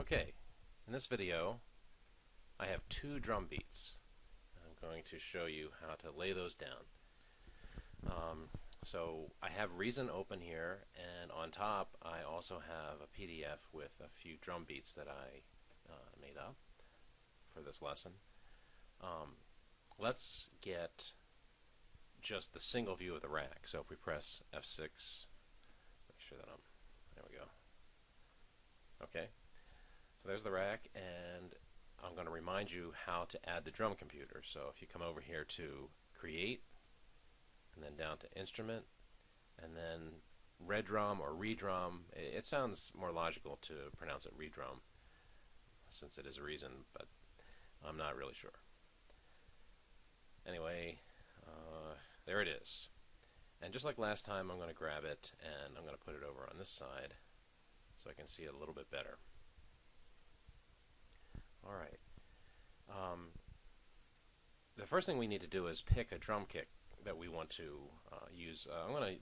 Okay, in this video I have two drum beats. I'm going to show you how to lay those down. So I have Reason open here, and on top I also have a PDF with a few drum beats that I made up for this lesson. Let's get just the single view of the rack. So if we press F6, make sure that there we go. Okay, so there's the rack, and I'm going to remind you how to add the drum computer. So if you come over here to Create, and then down to Instrument, and then Red Drum or Redrum. It sounds more logical to pronounce it Redrum, since it is a Reason, but I'm not really sure. Anyway, there it is. And just like last time, I'm going to grab it and I'm going to put it over on this side so I can see it a little bit better. Alright. The first thing we need to do is pick a drum kit that we want to use. I'm going to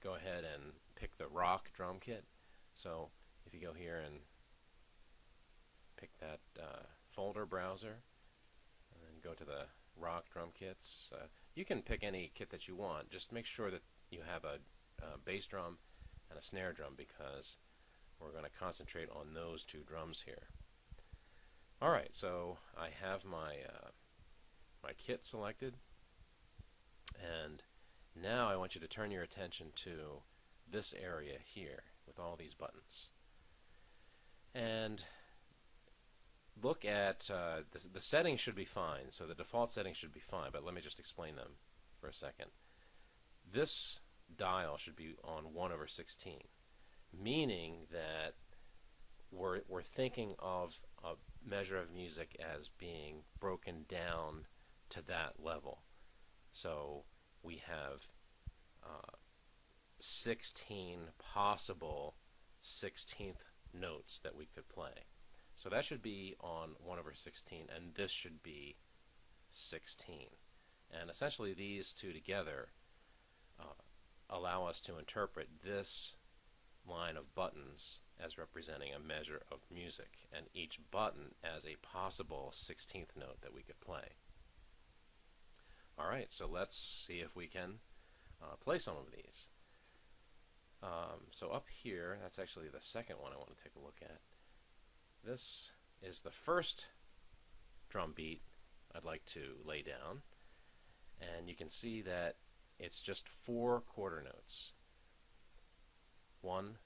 go ahead and pick the rock drum kit. So if you go here and pick that folder browser and then go to the rock drum kits, you can pick any kit that you want. Just make sure that you have a bass drum and a snare drum, because we're going to concentrate on those two drums here. Alright, so I have my my kit selected, and now I want you to turn your attention to this area here with all these buttons. And look at the settings should be fine, so the default settings should be fine, but let me just explain them for a second. This dial should be on 1/16, meaning that we're thinking of a measure of music as being broken down to that level. So we have 16 possible 16th notes that we could play. So that should be on 1/16, and this should be 16. And essentially these two together allow us to interpret this line of buttons as representing a measure of music, and each button as a possible 16th note that we could play. Alright, so let's see if we can play some of these. So up here, that's actually the second one I want to take a look at. This is the first drum beat I'd like to lay down, and you can see that it's just 4 quarter notes. 1,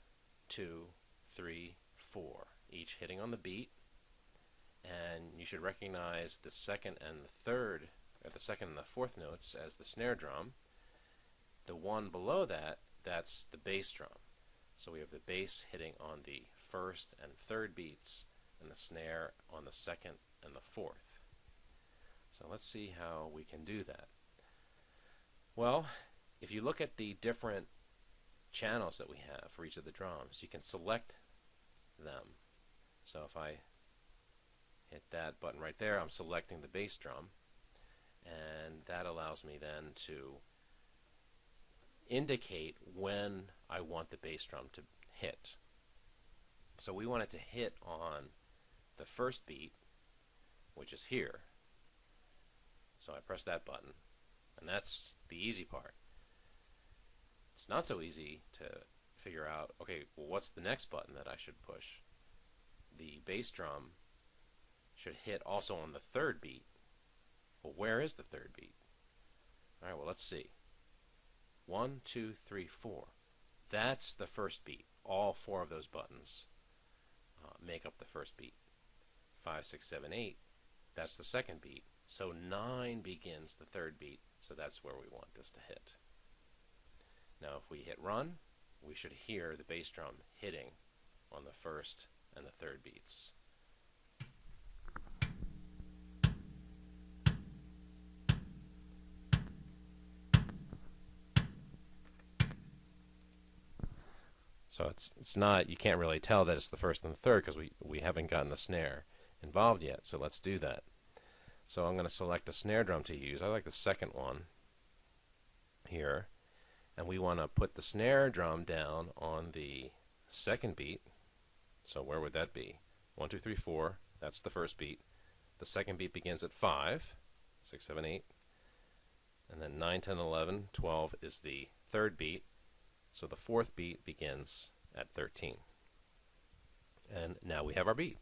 2, 3, 4, each hitting on the beat, and you should recognize the second and the third, or the second and the fourth notes as the snare drum. The one below that, that's the bass drum. So we have the bass hitting on the first and third beats, and the snare on the second and the fourth. So let's see how we can do that. Well, if you look at the different channels that we have for each of the drums, you can select them. So if I hit that button right there, I'm selecting the bass drum, and that allows me then to indicate when I want the bass drum to hit. So we want it to hit on the first beat, which is here. So I press that button, and that's the easy part. It's not so easy to figure out, okay, well, what's the next button that I should push? The bass drum should hit also on the third beat. Well, where is the third beat? Alright, well, let's see. 1, 2, 3, 4. That's the first beat. All 4 of those buttons make up the first beat. 5, 6, 7, 8. That's the second beat. So 9 begins the third beat, so that's where we want this to hit. Now if we hit run, we should hear the bass drum hitting on the first and the third beats. So it's not, you can't really tell that it's the first and the third because we haven't gotten the snare involved yet. So let's do that. So I'm going to select a snare drum to use. I like the second one here, and we want to put the snare drum down on the second beat. So where would that be? 1, 2, 3, 4. That's the first beat. The second beat begins at 5, 6, 7, 8. And then 9, 10, 11, 12 is the third beat. So the fourth beat begins at 13. And now we have our beat.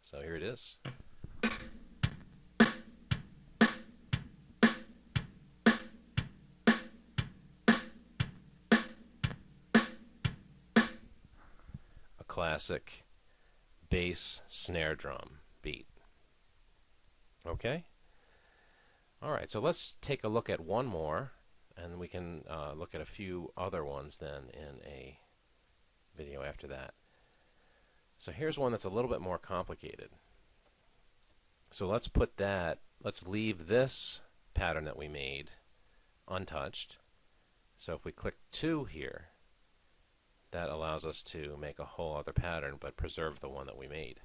So here it is. A classic bass snare drum beat. Okay? Alright, so let's take a look at one more, and we can look at a few other ones then in a video after that. So here's one that's a little bit more complicated. So let's leave this pattern that we made untouched. So if we click 2 here, that allows us to make a whole other pattern but preserve the one that we made.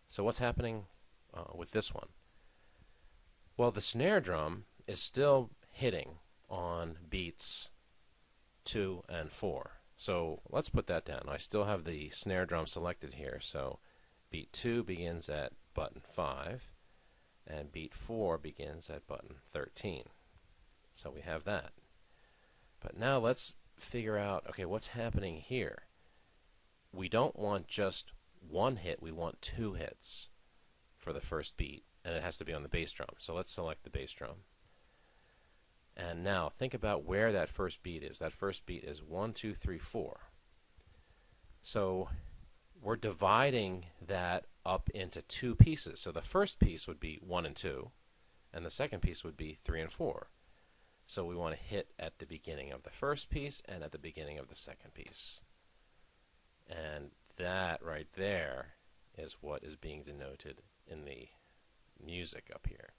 So what's happening with this one? Well, the snare drum is still hitting on beats 2 and 4. So let's put that down. I still have the snare drum selected here. So beat 2 begins at button 5, and beat 4 begins at button 13. So we have that. But now let's figure out, okay, what's happening here? We don't want just one hit, we want 2 hits for the first beat, and it has to be on the bass drum. So let's select the bass drum. And now think about where that first beat is. That first beat is 1, 2, 3, 4. So we're dividing that up into 2 pieces. So the first piece would be 1 and 2, and the second piece would be 3 and 4. So we want to hit at the beginning of the first piece and at the beginning of the second piece. And that right there is what is being denoted in the music up here.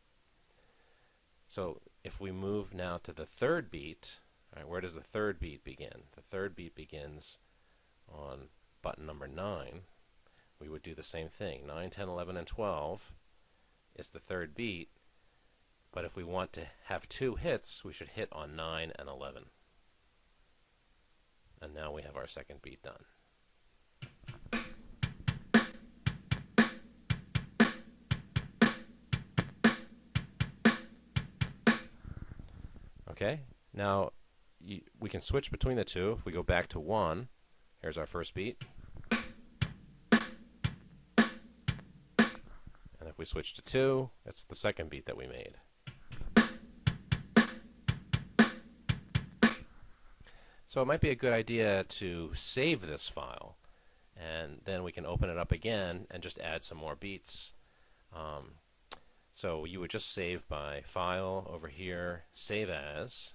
So if we move now to the third beat, all right, where does the third beat begin? The third beat begins on button number 9. We would do the same thing. 9, 10, 11, and 12 is the third beat. But if we want to have 2 hits, we should hit on 9 and 11. And now we have our second beat done. Okay, now we can switch between the two. If we go back to 1, here's our first beat. And if we switch to 2, it's the second beat that we made. So it might be a good idea to save this file, and then we can open it up again and just add some more beats. So you would just save by File, over here, Save As,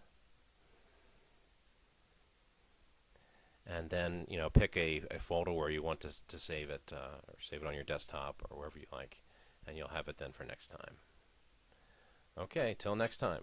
and then pick a folder where you want to save it, or save it on your desktop or wherever you like, and you'll have it then for next time. Okay, till next time.